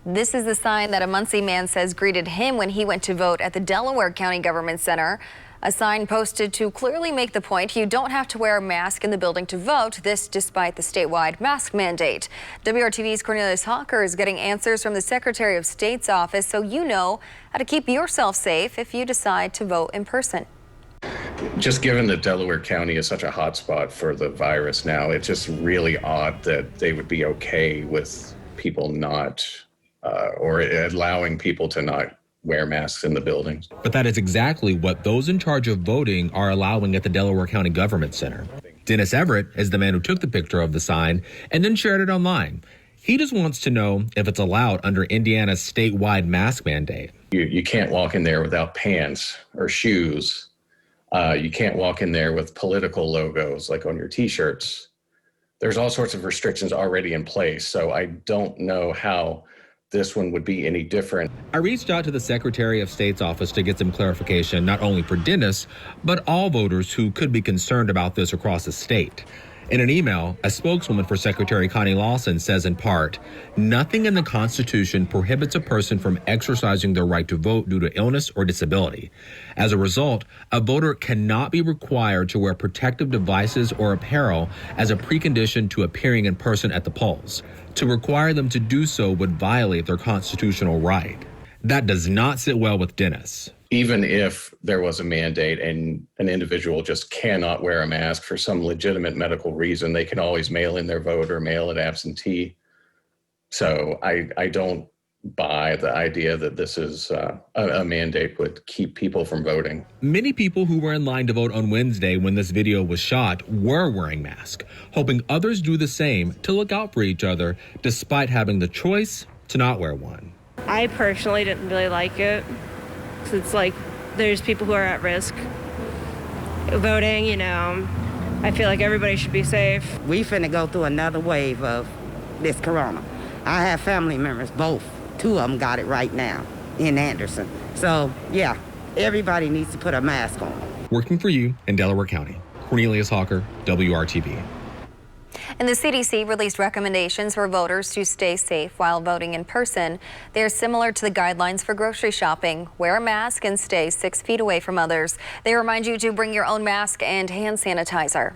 This is the sign that a Muncie man says greeted him when he went to vote at the Delaware County Government Center. A sign posted to clearly make the point you don't have to wear a mask in the building to vote, this despite the statewide mask mandate. WRTV's Cornelius Hawker is getting answers from the Secretary of State's office so you know how to keep yourself safe if you decide to vote in person. Just given that Delaware County is such a hot spot for the virus now, it's just really odd that they would be okay with people not or allowing people to not wear masks in the buildings. But that is exactly what those in charge of voting are allowing at the Delaware County Government Center. Dennis Everett is the man who took the picture of the sign and then shared it online. He just wants to know if it's allowed under Indiana's statewide mask mandate. You can't walk in there without pants or shoes. You can't walk in there with political logos like on your T-shirts. There's all sorts of restrictions already in place, so I don't know how this one would be any different. I reached out to the Secretary of State's office to get some clarification, not only for Dennis, but all voters who could be concerned about this across the state. In an email, a spokeswoman for Secretary Connie Lawson says in part, nothing in the Constitution prohibits a person from exercising their right to vote due to illness or disability. As a result, a voter cannot be required to wear protective devices or apparel as a precondition to appearing in person at the polls. To require them to do so would violate their constitutional right. That does not sit well with Dennis. Even if there was a mandate and an individual just cannot wear a mask for some legitimate medical reason, they can always mail in their vote or mail it absentee. So I don't buy the idea that this is a mandate would keep people from voting. Many people who were in line to vote on Wednesday when this video was shot were wearing masks, hoping others do the same to look out for each other despite having the choice to not wear one. I personally didn't really like it. It's like there's people who are at risk voting, you know. I feel like everybody should be safe. We finna go through another wave of this corona. I have family members, both. Two of them got it right now in Anderson. So, yeah, everybody needs to put a mask on. Working for you in Delaware County, Cornelius Hawker, WRTV. And the CDC released recommendations for voters to stay safe while voting in person. They are similar to the guidelines for grocery shopping. Wear a mask and stay 6 feet away from others. They remind you to bring your own mask and hand sanitizer.